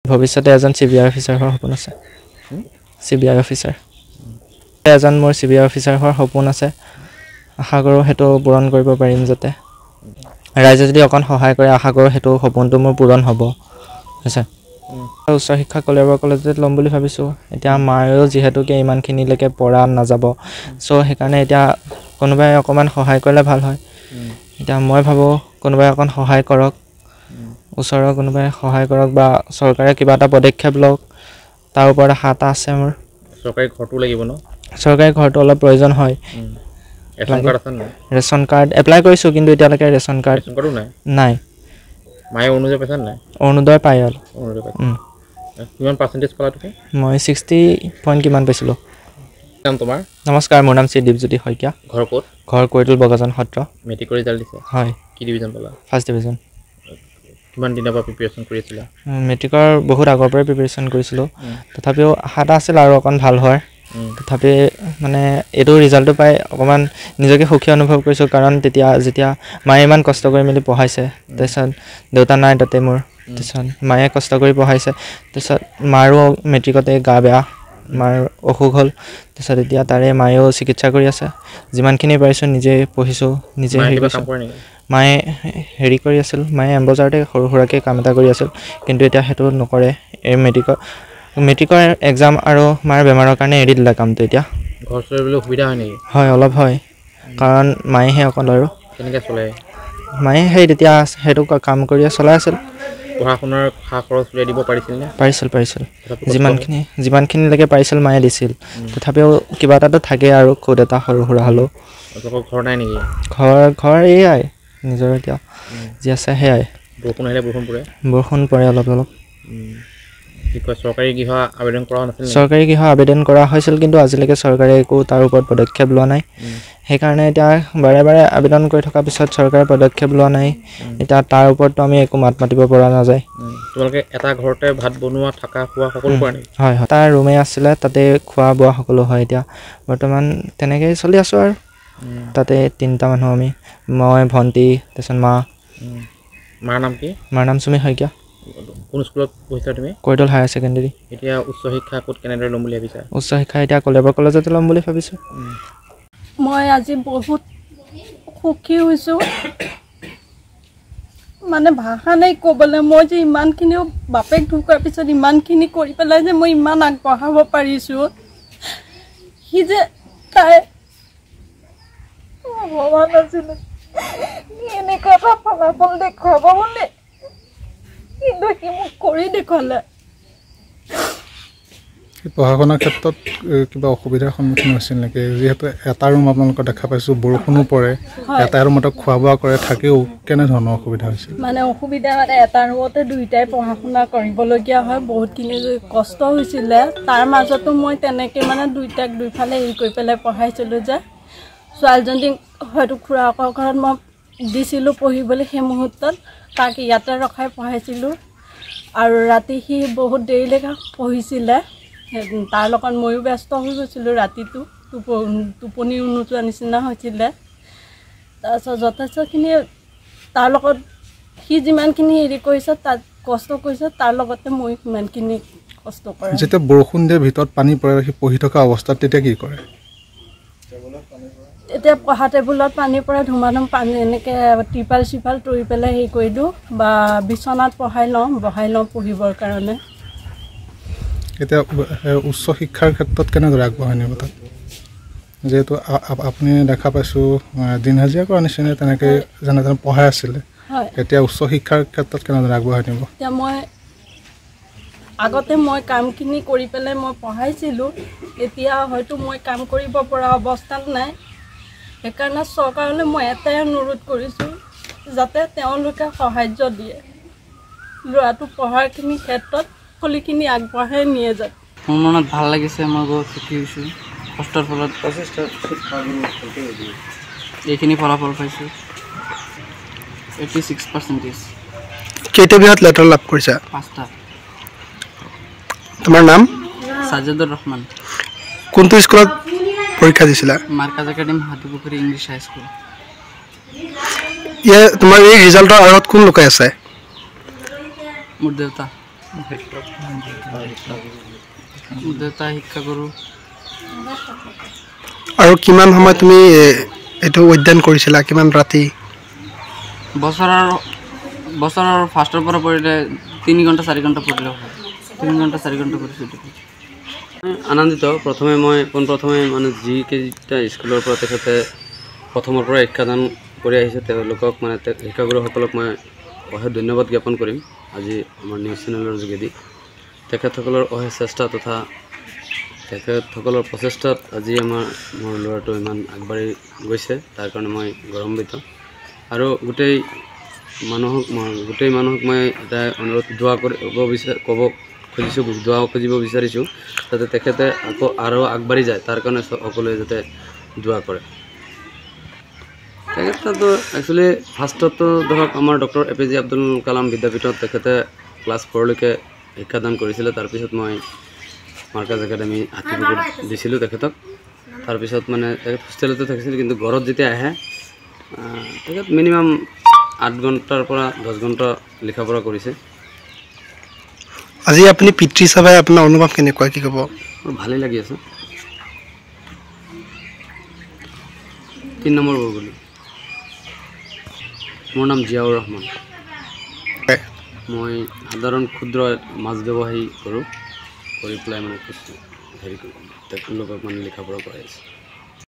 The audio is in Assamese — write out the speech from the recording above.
ভৱিষ্যতে এজন CBI অফিচাৰ হোৱাৰ সপোন আছে CBI অফিচাৰ এজন মোৰ CBI অফিচাৰ হোৱাৰ সপোন আছে আশা কৰোঁ সেইটো পূৰণ কৰিব পাৰিম যাতে ৰাইজে যদি অকণ সহায় কৰে আশা কৰোঁ সেইটো সপোনটো মোৰ পূৰণ হ'ব হৈছে উচ্চ শিক্ষা কলেজত ল'ম বুলি ভাবিছোঁ এতিয়া মায়েও যিহেতুকে ইমানখিনিলৈকে পঢ়া নাযাব চ' সেইকাৰণে এতিয়া কোনোবাই অকণমান সহায় কৰিলে ভাল হয় এতিয়া মই ভাবোঁ কোনোবাই অকণ সহায় কৰক ওচৰৰ কোনোবাই সহায় কৰক বা চৰকাৰে কিবা এটা পদক্ষেপ লওক তাৰ ওপৰত আশা এটা আছে মোৰ চৰকাৰী ঘৰটো লাগিব ন চৰকাৰী ঘৰটো অলপ প্ৰয়োজন হয় ৰেচন কাৰ্ড এপ্লাই কৰিছোঁ কিন্তু এতিয়ালৈকে ৰেচন কাৰ্ড নাই মায়ে অৰুণোদয় পাইছা নাই অৰুণোদয় পাই কিমান পাৰ্চেণ্টেজ পালা তুমি মই 60 পইণ্ট কিমান পাইছিলোঁ নাম তোমাৰ নমস্কাৰ মোৰ নাম শ্ৰী দীপজ্যোতি শইকীয়া ঘৰ ক'ত ঘৰ কৈতুল বগাজন সত্ৰ মেট্ৰিকৰ ৰিজাল্ট দিছে হয় কি ডিভিজন পালা ফাৰ্ষ্ট ডিভিজন কিমান দিনৰ পৰা প্ৰিপেৰেশ্যন কৰি আছিলা মেট্ৰিকৰ বহুত আগৰ পৰাই প্ৰিপেৰেশ্যন কৰিছিলোঁ তথাপিও আশা এটা আছিল আৰু অকণ ভাল হয় তথাপি মানে এইটো ৰিজাল্টটো পাই অকণমান নিজকে সুখী অনুভৱ কৰিছোঁ কাৰণ যেতিয়া মায়ে ইমান কষ্ট কৰি মেলি পঢ়াইছে তাৰপিছত দেউতা নাই তাতে মোৰ তাৰপিছত মায়ে কষ্ট কৰি পঢ়াইছে তাৰপিছত মাৰো মেট্ৰিকতে গা বেয়া মাৰ অসুখ হ'ল তাৰপিছত এতিয়া তাৰে মায়েও চিকিৎসা কৰি আছে যিমানখিনি পাৰিছোঁ নিজে পঢ়িছোঁ নিজে হেৰি কৰিছোঁ মায়ে হেৰি কৰি আছিল মায়ে এম্বজাৰতে সৰু সুৰাকৈ কাম এটা কৰি আছিল কিন্তু এতিয়া সেইটো নকৰে এই মেট্ৰিকৰ এক্সাম আৰু মাৰ বেমাৰৰ কাৰণে এৰি দিলে কামটো এতিয়া ঘৰ চলিবলৈ সুবিধা হয় নেকি হয় অলপ হয় কাৰণ মায়েহে অকল আৰু কেনেকৈ চলে মায়ে সেই তেতিয়া সেইটো কাম কৰিয়ে চলাই আছিল পঢ়া শুনাৰ খা খৰচ উলিয়াই দিব পাৰিছিলনে পাৰিছিল যিমানখিনিলৈকে পাৰিছিল মায়ে দিছিল তথাপিও কিবা এটাতো থাকে আৰু খুদ এটা সৰু সুৰা হ'লেও ঘৰ নাই নেকি ঘৰ এয়াই নিজৰ এতিয়া যি আছে সেয়াই বৰষুণ আহিলে বৰষুণ পৰে অলপ কি কয় চৰকাৰী গৃহ আবেদন কৰা নাছিল চৰকাৰী গৃহ আবেদন কৰা হৈছিল কিন্তু আজিলৈকে চৰকাৰে একো তাৰ ওপৰত পদক্ষেপ লোৱা নাই সেইকাৰণে এতিয়া বাৰে বাৰে আবেদন কৰি থকাৰ পিছত চৰকাৰে পদক্ষেপ লোৱা নাই এতিয়া তাৰ ওপৰতো আমি একো মাত মাতিব পৰা নাযায় তোমালোকে এটা ঘৰতে ভাত বনোৱা থকা খোৱা সকলো কৰা নেকি হয় তাৰ ৰুমেই আছিলে তাতে খোৱা বোৱা সকলো হয় এতিয়া বৰ্তমান তেনেকেই চলি আছোঁ আৰু তাতে 3টা মানুহ আমি মই ভণ্টি তাৰপিছত মাৰ নাম কি মাৰ নাম চুমি শইকীয়া কোন স্কুলত পঢ়িছা তুমি কৈতল হায়াৰ ছেকেণ্ডেৰী এতিয়া উচ্চ শিক্ষা ক'ত কেনেদৰে ল'ম বুলি ভাবিছা উচ্চ শিক্ষা এতিয়া কলেবৰ কলেজতে ল'ম বুলি ভাবিছোঁ মই আজি বহুত সুখী হৈছোঁ মানে ভাষা নাই ক'বলৈ মই যে ইমানখিনিও বাপেক ঢুকোৱাৰ পিছত ইমানখিনি কৰি পেলাই যে মই ইমান আগবঢ়াব পাৰিছোঁ সি যে তাই ভবা নাছিলোঁ এনেকুৱা এটা ফলাফল দেখুৱাব বুলি কিন্তু সি মোক কৰি দেখুৱালে পঢ়া শুনাৰ ক্ষেত্ৰত কিবা অসুবিধাৰ সন্মুখীন হৈছিল নেকি যিহেতু এটা ৰুম আপোনালোকৰ দেখা পাইছোঁ বৰষুণো পৰে এটা ৰুমতে খোৱা বোৱা কৰে থাকেও কেনেধৰণৰ অসুবিধা হৈছিল মানে অসুবিধা মানে এটা ৰুমতে দুইটাই পঢ়া শুনা কৰিবলগীয়া হয় বহুতখিনি কষ্ট হৈছিলে তাৰ মাজতো মই তেনেকৈ মানে দুইটাক দুইফালে হেৰি কৰি পেলাই পঢ়াইছিলোঁ যে ছোৱালীজনীক হয়তো খুৰাকৰ ঘৰত মই দিছিলোঁ পঢ়িবলৈ সেই মুহূৰ্তত তাক ইয়াতে ৰখাই পঢ়াইছিলোঁ আৰু ৰাতি সি বহুত দেৰিলৈকে পঢ়িছিলে তাৰ লগত ময়ো ব্যস্ত হৈ গৈছিলোঁ ৰাতিটো টোপনিও নোযোৱা নিচিনা হৈছিলে তাৰপিছত যথেষ্টখিনি তাৰ লগত সি যিমানখিনি হেৰি কৰিছে তাত কষ্ট কৰিছে তাৰ লগতে মই সিমানখিনি কষ্ট কৰা যেতিয়া বৰষুণ দিয়ে ভিতৰত পানী পৰে সি পঢ়ি থকা অৱস্থাত তেতিয়া কি কৰে এতিয়া পঢ়া টেবুলত পানী পৰে ধুমাধুম পানী এনেকৈ টিপাল চিপাল তৰি পেলাই হেৰি কৰি দিওঁ বা বিচনাত বহাই লওঁ পঢ়িবৰ কাৰণে এতিয়া উচ্চ শিক্ষাৰ ক্ষেত্ৰত কেনেদৰে আগবঢ়াই নিব তাত যিহেতু আপুনি দেখা পাইছোঁ দিন হাজিৰা কৰা নিচিনা তেনেকৈ যেনে পঢ়াই আছিলে এতিয়া উচ্চ শিক্ষাৰ ক্ষেত্ৰত কেনেদৰে আগবঢ়াই নিব এতিয়া আগতে মই কামখিনি কৰি পেলাই মই পঢ়াইছিলোঁ এতিয়া হয়তো মই কাম কৰিব পৰা অৱস্থাত নাই সেইকাৰণে চৰকাৰলৈ মই এটাই অনুৰোধ কৰিছোঁ যাতে তেওঁলোকে সাহাৰ্য দিয়ে ল'ৰাটো পঢ়াৰখিনি ক্ষেত্ৰত সকলোখিনি আগবঢ়াই নিয়ে যায় মোৰ মনত ভাল লাগিছে মই বহুত সুখী হৈছোঁ কষ্টৰ ফলত এইখিনি ফলাফল পাইছোঁ 86%। কেইটা বিভাগত লেটাৰ লাভ কৰিছা 5টা তোমাৰ নাম সাজেদুৰ ৰহমান কোনটো স্কুলত পৰীক্ষা দিছিলা মাৰ্কাজ একাডেমি হাতীপুখুৰী ইংলিছ হাই স্কুল তোমাৰ এই ৰিজাল্টৰ আঁৰত কোন লোকে আছে মোৰ দেউতা দেউতাই শিক্ষা কৰোঁ। আৰু কিমান সময় তুমি এইটো অধ্যয়ন কৰিছিলা, কিমান ৰাতি? বছৰৰ ফাৰ্ষ্টৰ পৰা পঢ়িলে 3 ঘণ্টা 4 ঘণ্টা পঢ়িলে হয়। 3 ঘণ্টা 4 ঘণ্টা পঢ়িছোঁ। আনন্দিত। প্ৰথমে মানে যিকেইটা স্কুলৰ পৰা তেখেতে প্ৰথমৰ পৰা শিক্ষাদান কৰি আহিছে তেওঁলোকক মানে শিক্ষাগুৰুসকলক মই অশেষ ধন্যবাদ জ্ঞাপন কৰিম আজি আমাৰ নিউজ চেনেলৰ যোগেদি। তেখেতসকলৰ অশেষ চেষ্টা তথা তেখেতসকলৰ প্ৰচেষ্টাত আজি মোৰ ল'ৰাটো ইমান আগবাঢ়ি গৈছে, তাৰ কাৰণে মই গৌৰৱান্বিত। আৰু গোটেই মানুহক মই এটা অনুৰোধ ক'ব খুজিব বিচাৰিছোঁ যাতে তেখেতে আৰু আগবাঢ়ি যায়, তাৰ কাৰণে সকলোৱে যাতে দোৱা কৰে। তেখেততো একচুৱেলি ফাৰ্ষ্টতো ধৰক আমাৰ ডক্টৰ APJ আব্দুল কালাম বিদ্যাপীঠত তেখেতে ক্লাছ 4লৈকে শিক্ষাদান কৰিছিলে। তাৰপিছত মই মাৰ্কাজ একাডেমি হাতীপুকুৰত দিছিলোঁ তেখেতক। তাৰপিছত মানে তেখেত হোষ্টেলতে থাকিছিল, কিন্তু ঘৰত যেতিয়া আহে তেখেত মিনিমাম 8 ঘণ্টাৰ পৰা 10 ঘণ্টা লিখা পঢ়া কৰিছে। আজি আপুনি পিতৃ হিচাপে আপোনাৰ অনুভৱ কেনেকুৱা, কি ক'ব? মোৰ ভালেই লাগি আছে। 3 নম্বৰ বৰগুলি। মোৰ নাম জিয়াউৰ ৰহমান। মই সাধাৰণ ক্ষুদ্ৰ মাছ ব্যৱসায়ী কৰোঁ, কৰি পেলাই মানে তেওঁলোকক মানে লিখা পঢ়া কৰাই আছে।